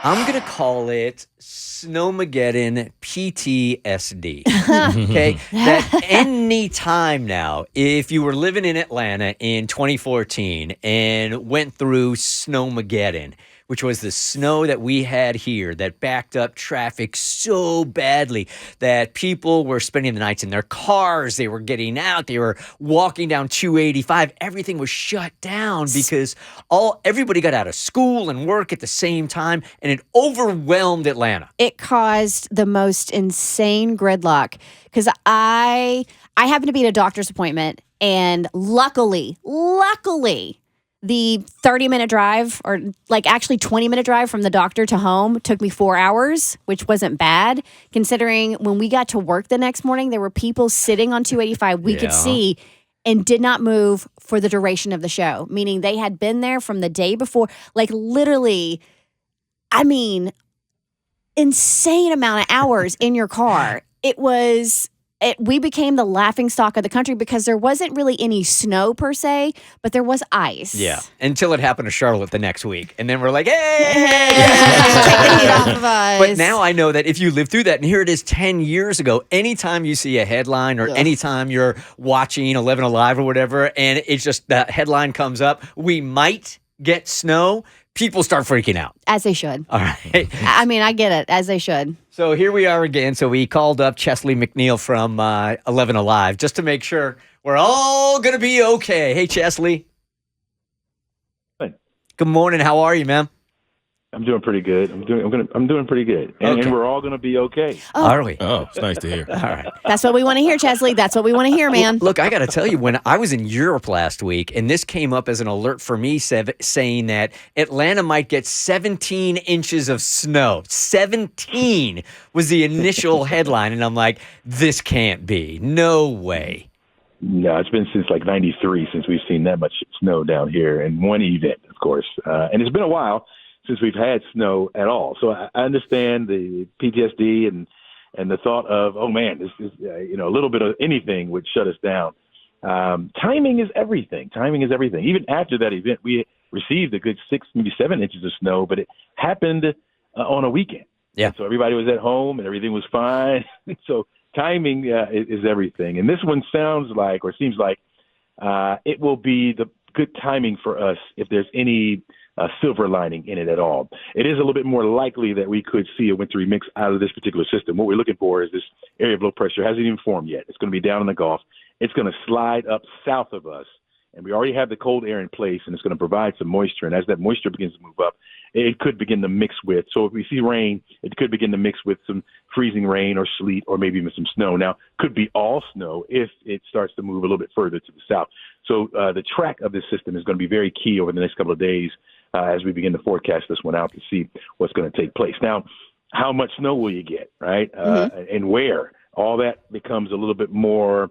I'm going to call it Snowmageddon PTSD. Okay. That any time now, if you were living in Atlanta in 2014 and went through Snowmageddon, which was the snow that we had here that backed up traffic so badly that people were spending the nights in their cars. They were getting out. They were walking down 285. Everything was shut down because everybody got out of school and work at the same time, and it overwhelmed Atlanta. It caused the most insane gridlock because I happened to be at a doctor's appointment, and luckily, the 30-minute drive, or like actually 20-minute drive from the doctor to home took me 4 hours, which wasn't bad considering when we got to work the next morning, there were people sitting on 285 we could see and did not move for the duration of the show, meaning they had been there from the day before, like literally, I mean, insane amount of hours in your car. We became the laughing stock of the country because there wasn't really any snow per se, but there was ice. Yeah, until it happened to Charlotte the next week. And then we're like, hey! Take the heat off of us. But now I know that if you lived through that, and here it is 10 years ago, anytime you see a headline or anytime you're watching 11 Alive or whatever, and it's just that headline comes up, we might get snow, people start freaking out. As they should. All right. I mean, I get it. As they should. So here we are again. So we called up Chesley McNeil from 11 Alive just to make sure we're all going to be okay. Hey, Chesley. Hey. Good morning. How are you, man? I'm doing pretty good. I'm doing pretty good, and we're all going to be okay. Are we? Oh, it's nice to hear. All right. That's what we want to hear, Chesley. That's what we want to hear, man. Look, I got to tell you, when I was in Europe last week, and this came up as an alert for me saying that Atlanta might get 17 inches of snow. 17 was the initial headline, and I'm like, this can't be. No way. No, it's been since like '93 since we've seen that much snow down here, and one event, of course. And it's been a while since we've had snow at all. So I understand the PTSD and the thought of, oh man, this is a little bit of anything would shut us down. Timing is everything. Even after that event, we received a good 6, maybe 7 inches of snow, but it happened on a weekend. Yeah. And so everybody was at home and everything was fine. So timing is everything. And this one sounds like, or seems like, it will be the good timing for us if there's any silver lining in it at all. It is a little bit more likely that we could see a wintry mix out of this particular system. What we're looking for is this area of low pressure hasn't even formed yet. It's going to be down in the Gulf. It's going to slide up south of us, and we already have the cold air in place, and it's going to provide some moisture. And as that moisture begins to move up, it could begin to mix with. So if we see rain, it could begin to mix with some freezing rain or sleet or maybe even some snow. Now, could be all snow if it starts to move a little bit further to the south. So the track of this system is going to be very key over the next couple of days as we begin to forecast this one out to see what's going to take place. Now, how much snow will you get, right? And where? All that becomes a little bit more,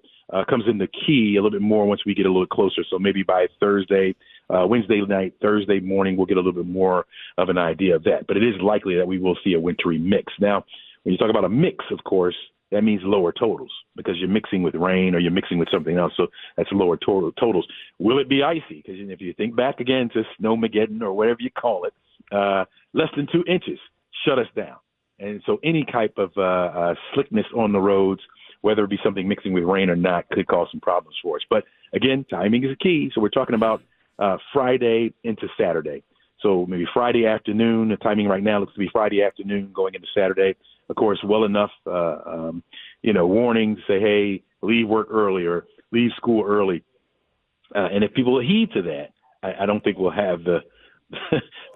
comes into key a little bit more once we get a little closer. So maybe by Thursday, Wednesday night, Thursday morning, we'll get a little bit more of an idea of that. But it is likely that we will see a wintry mix. Now, when you talk about a mix, of course, that means lower totals because you're mixing with rain or you're mixing with something else. So that's lower totals. Will it be icy? Because if you think back again to Snowmageddon or whatever you call it, less than 2 inches shut us down. And so any type of slickness on the roads, whether it be something mixing with rain or not, could cause some problems for us. But again, timing is a key. So we're talking about Friday into Saturday. So maybe Friday afternoon. The timing right now looks to be Friday afternoon going into Saturday. Of course, well enough, warning to say, hey, leave work early or leave school early. And if people heed to that, I don't think we'll have the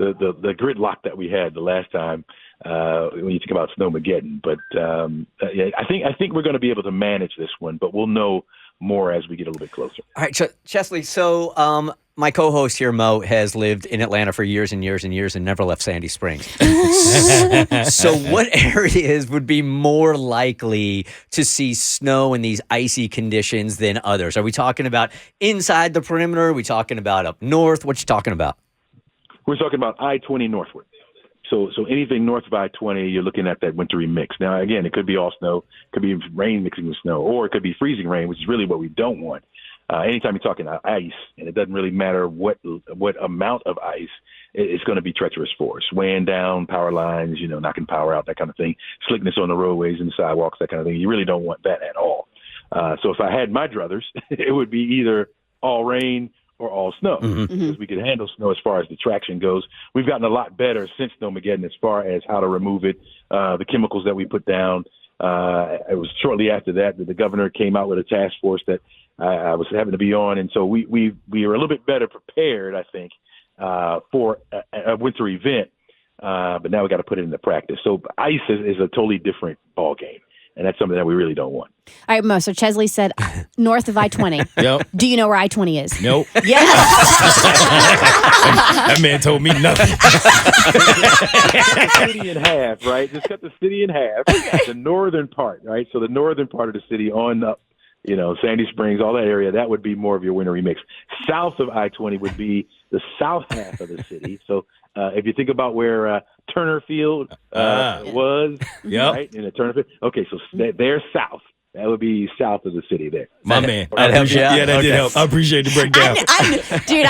gridlock that we had the last time when you think about Snowmageddon. But I think we're going to be able to manage this one, but we'll know more as we get a little bit closer. All right, Chesley, so my co-host here, Mo, has lived in Atlanta for years and years and years and never left Sandy Springs. So what areas would be more likely to see snow in these icy conditions than others? Are we talking about inside the perimeter? Are we talking about up north? What you talking about? We're talking about I-20 northward. So anything north of I-20, you're looking at that wintry mix. Now, again, it could be all snow, it could be rain mixing with snow, or it could be freezing rain, which is really what we don't want. anytime you're talking ice, and it doesn't really matter what amount of ice, it's going to be treacherous for us. Weighing down power lines, knocking power out, that kind of thing. Slickness on the roadways and sidewalks, that kind of thing. You really don't want that at all. So if I had my druthers, it would be either all rain or all snow, because we could handle snow as far as the traction goes. We've gotten a lot better since Snowmageddon as far as how to remove it, the chemicals that we put down. It was shortly after that the governor came out with a task force that I was having to be on, and so we were a little bit better prepared, I think, for a winter event. But now we got to put it into practice. So ice is a totally different ball game. And that's something that we really don't want. All right, Mo. So Chesley said north of I-20. Yep. Do you know where I-20 is? Nope. Yeah. That man told me nothing. City in half, right? Just cut the city in half. The northern part, right? So the northern part of the city on up, Sandy Springs, all that area, that would be more of your wintry mix. South of I-20 would be the south half of the city. So if you think about where Turner Field was, right, in the Turner Field. Okay, so they're south. That would be south of the city there. My man. That helps you out? Yeah, that did help. I appreciate the breakdown. Dude,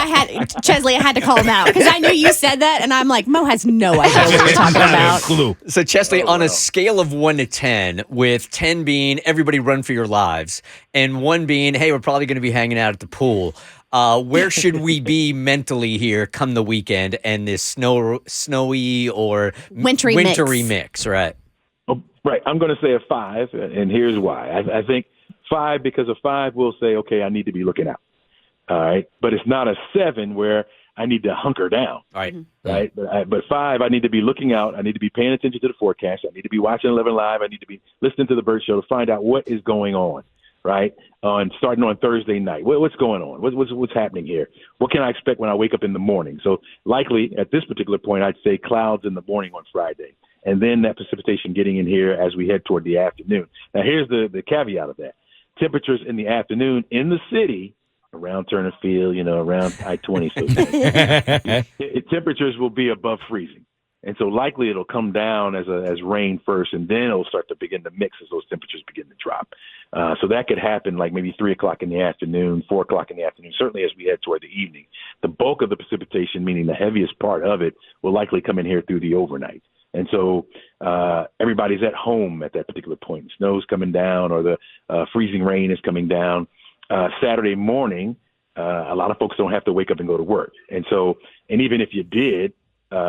Chesley, I had to call him out because I knew you said that, and I'm like, Mo has no idea what you're talking about. Clue. So, Chesley, on a scale of 1 to 10, with 10 being everybody run for your lives, and 1 being, hey, we're probably going to be hanging out at the pool, where should we be mentally here come the weekend and this snowy or wintry mix, right? Oh, right. I'm going to say a 5, and here's why. I think 5, because a 5 will say, okay, I need to be looking out. All right. But it's not a 7 where I need to hunker down. All right. Right. But 5, I need to be looking out. I need to be paying attention to the forecast. I need to be watching 11 Live. I need to be listening to the Bert Show to find out what is going on. Right. Starting on Thursday night. What's going on? What's happening here? What can I expect when I wake up in the morning? So likely at this particular point, I'd say clouds in the morning on Friday. And then that precipitation getting in here as we head toward the afternoon. Now, here's the caveat of that. Temperatures in the afternoon in the city, around Turner Field, around I-20, temperatures will be above freezing. And so likely it'll come down as rain first, and then it'll start to begin to mix as those temperatures begin to drop. So that could happen like maybe 3 o'clock in the afternoon, 4 o'clock in the afternoon, certainly as we head toward the evening. The bulk of the precipitation, meaning the heaviest part of it, will likely come in here through the overnight. And so everybody's at home at that particular point. Snow's coming down or the freezing rain is coming down. Saturday morning, a lot of folks don't have to wake up and go to work. And even if you did,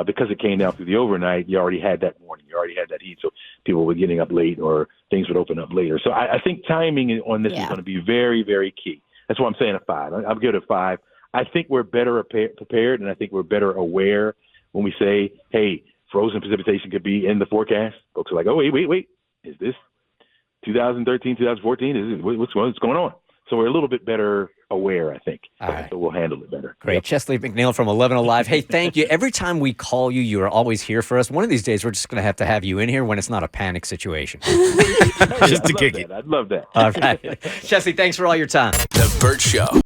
because it came down through the overnight, you already had that morning. You already had that heat. So people were getting up late or things would open up later. So I think timing on this is going to be very, very key. That's why I'm saying a 5. I'll give it a 5. I think we're better prepared, and I think we're better aware when we say, hey, frozen precipitation could be in the forecast. Folks are like, oh, wait. Is this 2013, 2014? What's going on? So we're a little bit better aware, I think. All right. So we'll handle it better. Great. Yep. Chesley McNeil from 11 Alive. Hey, thank you. Every time we call you, you are always here for us. One of these days, we're just going to have you in here when it's not a panic situation. Just to kick it. I'd love that. All right. Chesley, thanks for all your time. The Bert Show.